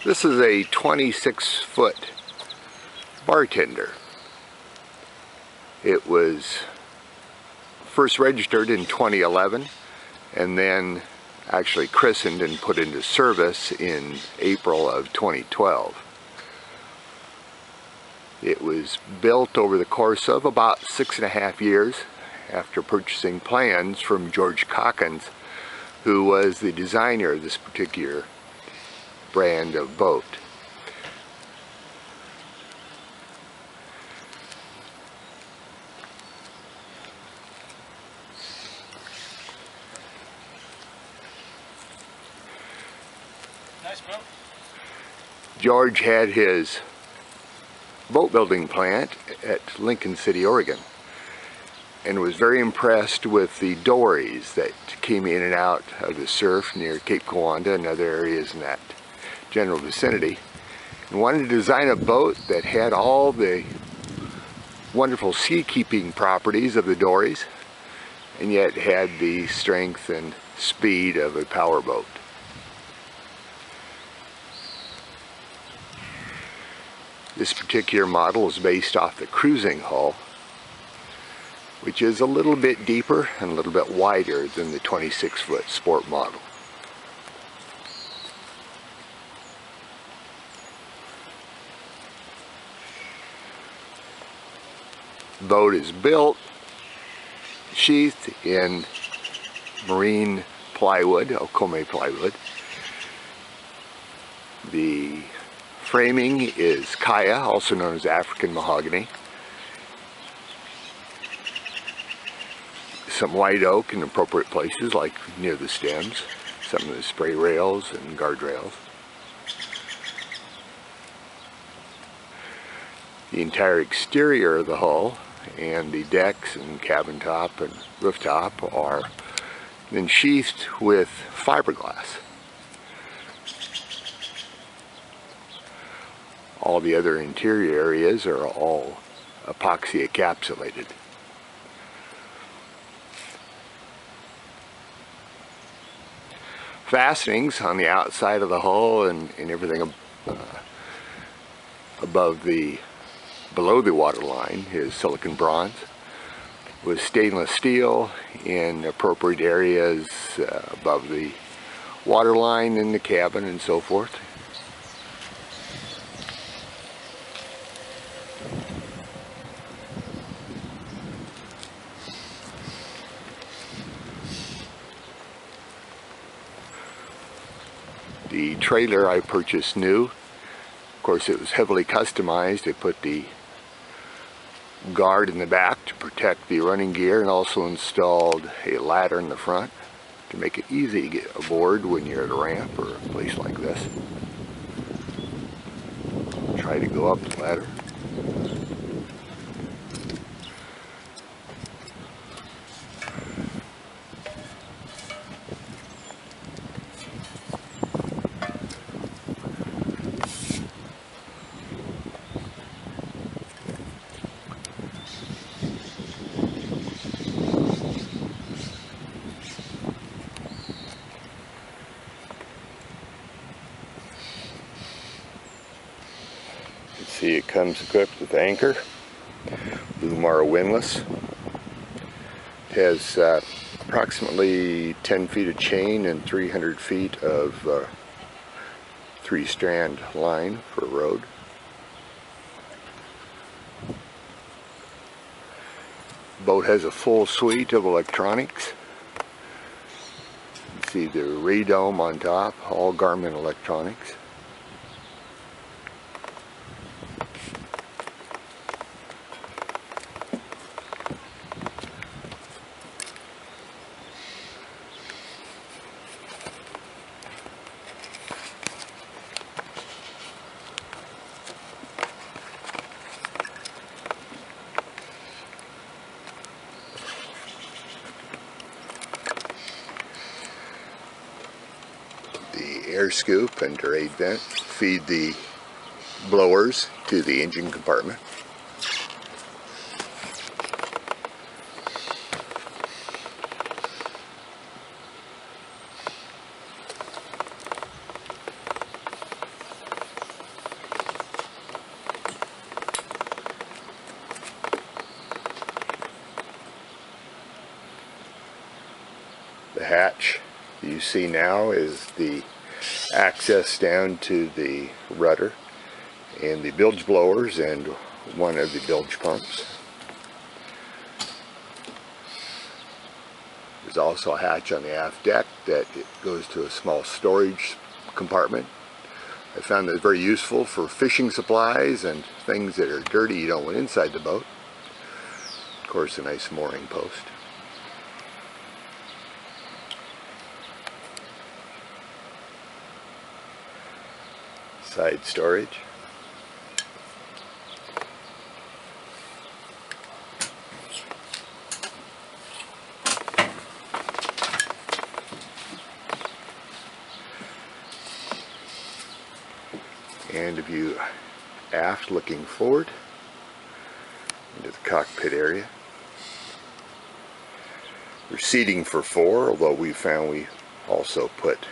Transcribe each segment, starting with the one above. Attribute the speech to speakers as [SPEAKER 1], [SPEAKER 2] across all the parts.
[SPEAKER 1] This is a 26-foot Bartender. It was first registered in 2011 and then actually christened and put into service in April of 2012. It was built over the course of about 6.5 years after purchasing plans from George Calkins, who was the designer of this particular brand of boat.
[SPEAKER 2] Nice boat.
[SPEAKER 1] George had his boat building plant at Lincoln City, Oregon, and was very impressed with the dories that came in and out of the surf near Cape Kiwanda and other areas in that general vicinity, and wanted to design a boat that had all the wonderful sea-keeping properties of the dories and yet had the strength and speed of a powerboat. This particular model is based off the cruising hull, which is a little bit deeper and a little bit wider than the 26-foot sport model. The boat is built, sheathed in marine plywood, Okome plywood. The framing is kaya, also known as African mahogany. Some white oak in appropriate places, like near the stems, some of the spray rails and guardrails. The entire exterior of the hull and the decks and cabin top and rooftop are then sheathed with fiberglass. All the other interior areas are all epoxy encapsulated. Fastenings on the outside of the hull and everything below the waterline is silicon bronze with stainless steel in appropriate areas above the waterline in the cabin and so forth. The trailer I purchased new. Of course, it was heavily customized. They put the guard in the back to protect the running gear and also installed a ladder in the front to make it easy to get aboard when you're at a ramp or a place like this. Try to go up the ladder. See, it comes equipped with anchor, Lumar windlass. It has approximately 10 feet of chain and 300 feet of 3-strand line for a rode. The boat has a full suite of electronics. You can see the radome on top, all Garmin electronics. The air scoop and Durade vent feed the blowers to the engine compartment. The hatch you see now is the access down to the rudder and the bilge blowers and one of the bilge pumps. There's also a hatch on the aft deck that it goes to a small storage compartment. I found that very useful for fishing supplies and things that are dirty you don't want inside the boat. Of course, a nice mooring post. Side storage. And a view aft looking forward into the cockpit area. There's seating for 4, although we found we also put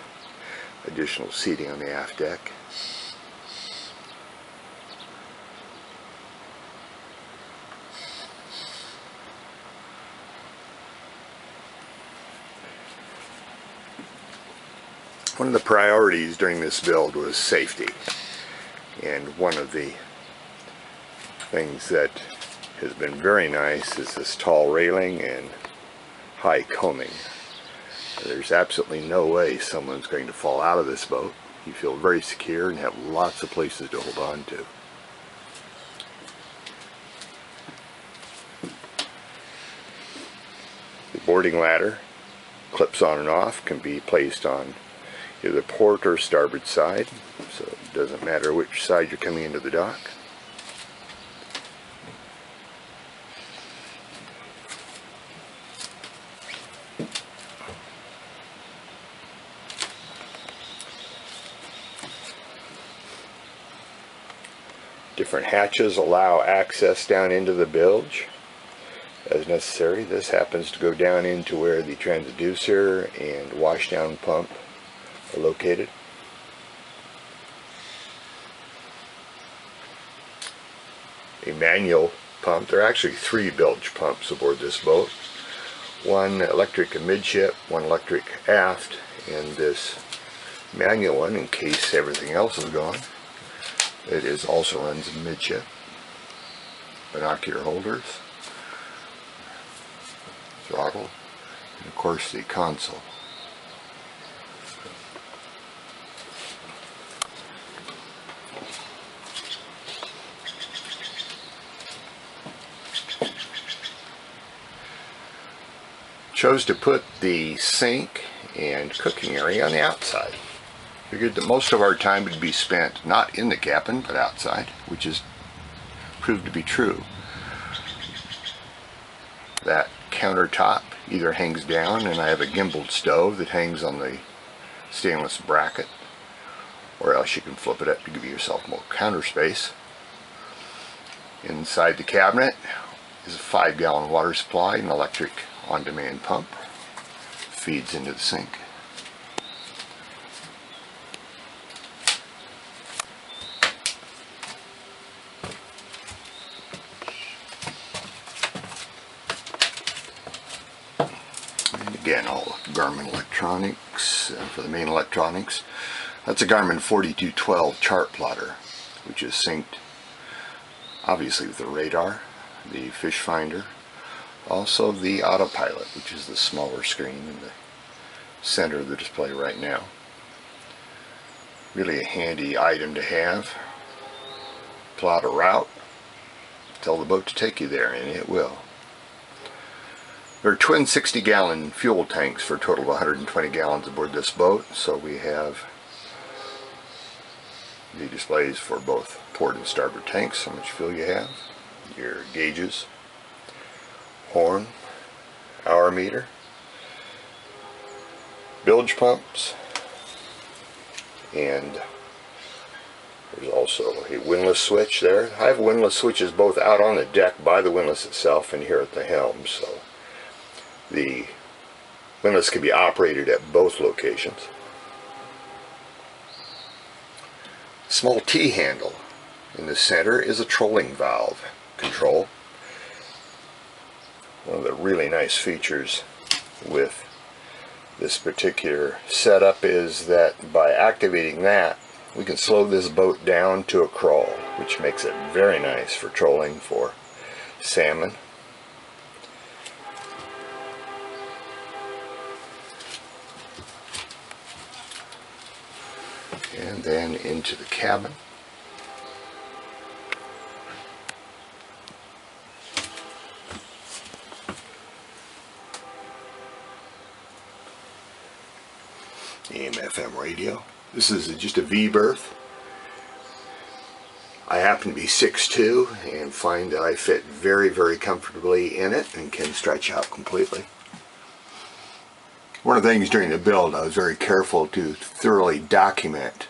[SPEAKER 1] additional seating on the aft deck. One of the priorities during this build was safety. And one of the things that has been very nice is this tall railing and high coaming. There's absolutely no way someone's going to fall out of this boat. You feel very secure and have lots of places to hold on to. The boarding ladder clips on and off, can be placed on either port or starboard side, so it doesn't matter which side you're coming into the dock. Different hatches allow access down into the bilge as necessary. This happens to go down into where the transducer and washdown pump are located. A manual pump. There are actually 3 bilge pumps aboard this boat. One electric amidship, one electric aft, and this manual one, in case everything else is gone, it also runs amidship. Binocular holders, throttle, and of course the console. Chose to put the sink and cooking area on the outside. Figured that most of our time would be spent not in the cabin but outside, which has proved to be true. That countertop either hangs down, and I have a gimbaled stove that hangs on the stainless bracket, or else you can flip it up to give yourself more counter space. Inside the cabinet is a 5-gallon water supply, an electric on-demand pump, feeds into the sink. And again, all Garmin electronics. For the main electronics, that's a Garmin 4212 chart plotter, which is synced obviously with the radar, the fish finder, also the autopilot, which is the smaller screen in the center of the display right now. Really a handy item to have. Plot a route, tell the boat to take you there, and it will. There are twin 60-gallon fuel tanks for a total of 120 gallons aboard this boat, so we have the displays for both port and starboard tanks, how much fuel you have, your gauges, horn, hour meter, bilge pumps, and there's also a windlass switch there. I have windlass switches both out on the deck by the windlass itself and here at the helm, so the windlass can be operated at both locations. Small T-handle in the center is a trolling valve control. One of the really nice features with this particular setup is that by activating that, we can slow this boat down to a crawl, which makes it very nice for trolling for salmon. And then into the cabin. AM/FM radio. This is just a V berth. I happen to be 6'2" and find that I fit very, very comfortably in it and can stretch out completely. One of the things during the build, I was very careful to thoroughly document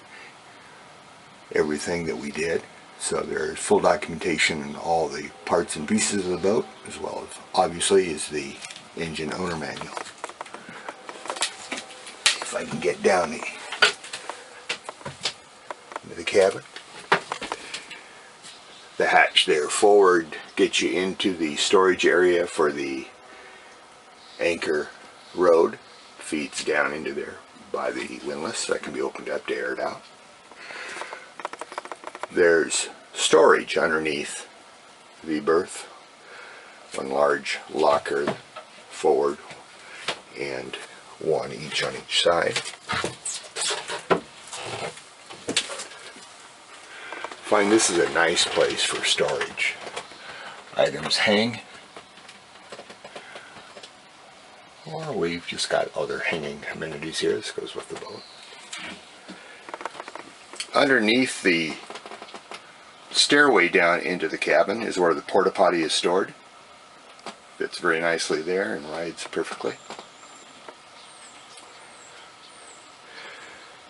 [SPEAKER 1] everything that we did. So there's full documentation in all the parts and pieces of the boat, as well as obviously is the engine owner manual. If I can get down into the cabin. The hatch there forward gets you into the storage area for the anchor rod. Feeds down into there by the windlass that can be opened up to air it out. There's storage underneath the berth. One large locker forward and one each on each side. Find this is a nice place for storage. Items hang, or we've just got other hanging amenities here. This goes with the boat. Underneath the stairway down into the cabin is where the porta potty is stored. Fits very nicely there and rides perfectly.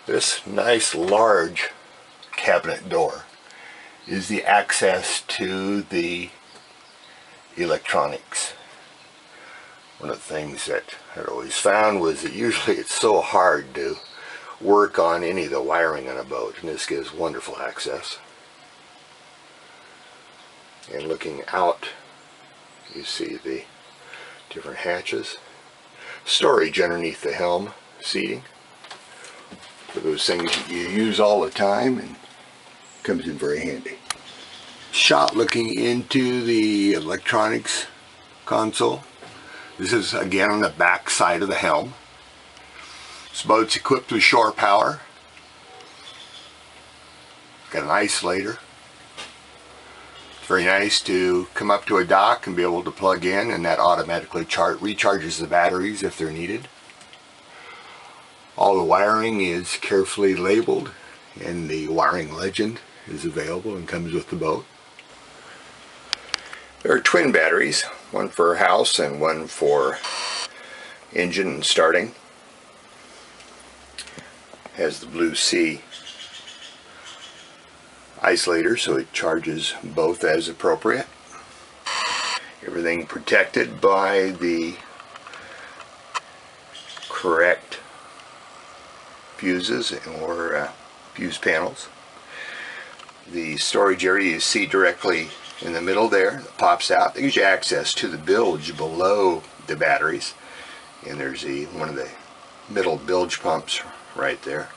[SPEAKER 1] This nice large cabinet door is the access to the electronics. One of the things that I'd always found was that usually it's so hard to work on any of the wiring on a boat, and this gives wonderful access. And looking out, you see the different hatches. Storage underneath the helm seating for those things that you use all the time, and comes in very handy. Shot looking into the electronics console. This is again on the back side of the helm. This boat's equipped with shore power. Got an isolator. It's very nice to come up to a dock and be able to plug in, and that automatically recharges the batteries if they're needed. All the wiring is carefully labeled, and the wiring legend is available and comes with the boat. There are twin batteries, one for house and one for engine and starting. Has the Blue Sea isolator, so it charges both as appropriate. Everything protected by the correct fuses or fuse panels. The storage area you see directly in the middle there that pops out. That gives you access to the bilge below the batteries, and there's one of the middle bilge pumps right there.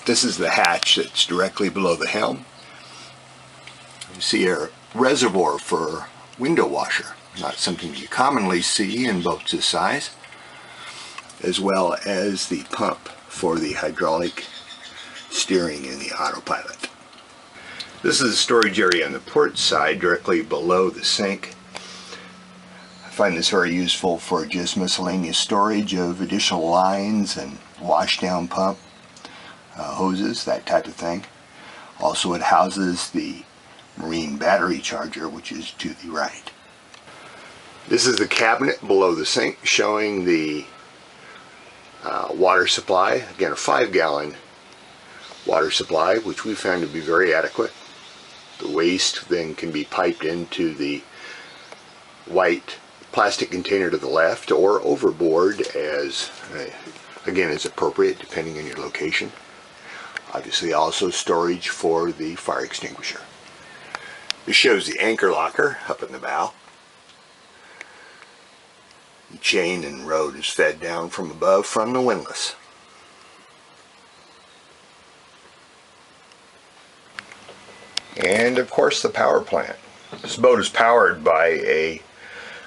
[SPEAKER 1] This is the hatch that's directly below the helm. You see a reservoir for window washer, not something you commonly see in boats this size, as well as the pump for the hydraulic steering in the autopilot. This is the storage area on the port side directly below the sink. I find this very useful for just miscellaneous storage of additional lines and washdown pump, hoses, that type of thing. Also, it houses the marine battery charger, which is to the right. This is the cabinet below the sink showing the water supply. Again, a 5-gallon water supply, which we found to be very adequate. The waste then can be piped into the white plastic container to the left or overboard as, again, is appropriate depending on your location. Obviously also storage for the fire extinguisher. This shows the anchor locker up in the bow. The chain and rode is fed down from above from the windlass. And of course the power plant. This boat is powered by a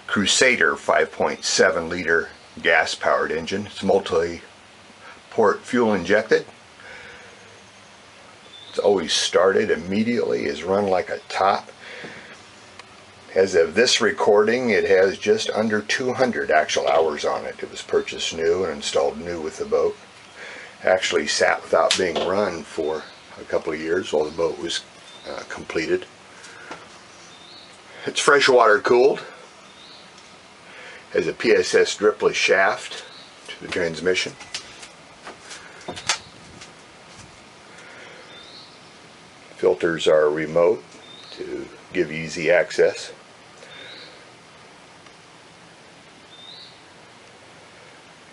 [SPEAKER 1] Crusader 5.7 liter gas powered engine. It's multi-port fuel injected. It's always started immediately, is run like a top. As of this recording, it has just under 200 actual hours on it. It was purchased new and installed new with the boat. Actually sat without being run for a couple of years while the boat was completed. It's freshwater cooled. Has a PSS dripless shaft to the transmission. Filters are remote to give easy access.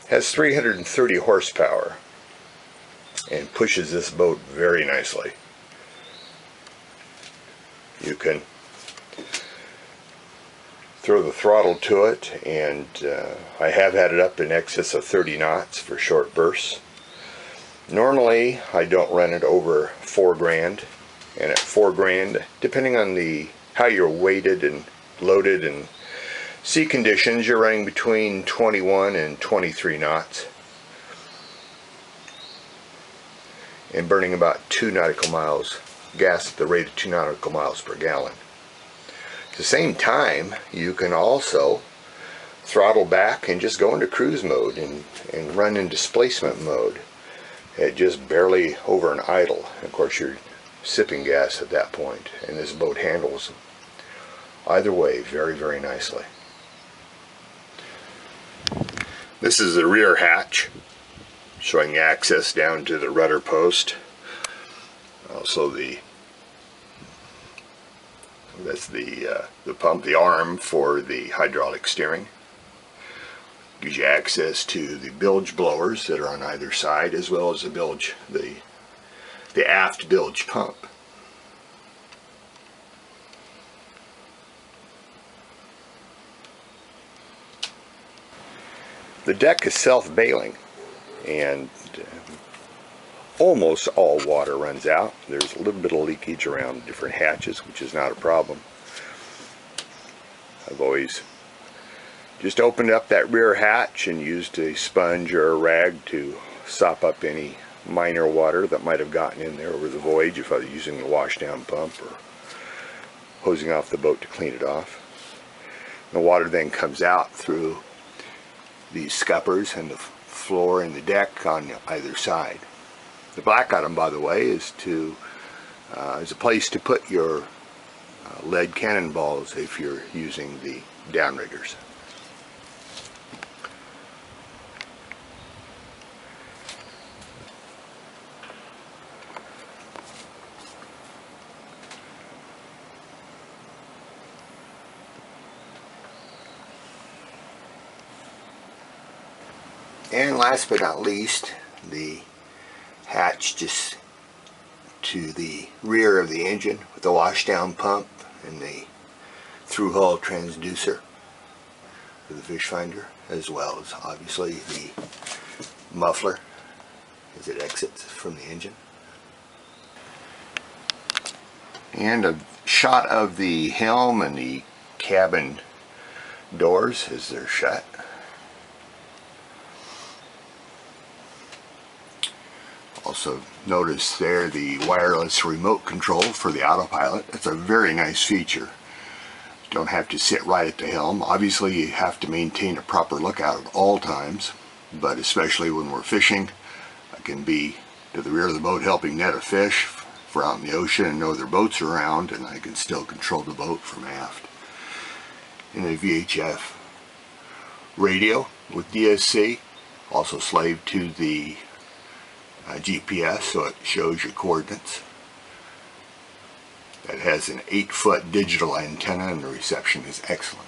[SPEAKER 1] Has 330 horsepower and pushes this boat very nicely. You can throw the throttle to it, and I have had it up in excess of 30 knots for short bursts. Normally I don't run it over 4 grand, and at 4 grand, depending on how you're weighted and loaded and sea conditions, you're running between 21 and 23 knots and burning about 2 nautical miles gas at the rate of 2 nautical miles per gallon. At the same time, you can also throttle back and just go into cruise mode and run in displacement mode at just barely over an idle. Of course, you're sipping gas at that point, and this boat handles either way very, very nicely. This is the rear hatch, showing access down to the rudder post. Also that's the pump, the arm for the hydraulic steering. Gives you access to the bilge blowers that are on either side, as well as the aft bilge pump. The deck is self-bailing, and almost all water runs out. There's a little bit of leakage around different hatches, which is not a problem. I've always just opened up that rear hatch and used a sponge or a rag to sop up any minor water that might have gotten in there over the voyage if I was using the washdown pump or hosing off the boat to clean it off. The water then comes out through these scuppers and the floor and the deck on either side. The black item, by the way, is a place to put your lead cannonballs if you're using the downriggers. And last but not least, the hatch just to the rear of the engine with the washdown pump and the through hull transducer for the fish finder, as well as obviously the muffler as it exits from the engine. And a shot of the helm and the cabin doors as they're shut. Also notice there the wireless remote control for the autopilot. That's a very nice feature. You don't have to sit right at the helm. Obviously you have to maintain a proper lookout at all times, but especially when we're fishing, I can be to the rear of the boat helping net a fish if we're out in the ocean and know their boats are around, and I can still control the boat from aft. And a VHF radio with DSC, also slaved to the GPS, so it shows your coordinates. That has an 8-foot digital antenna, and the reception is excellent.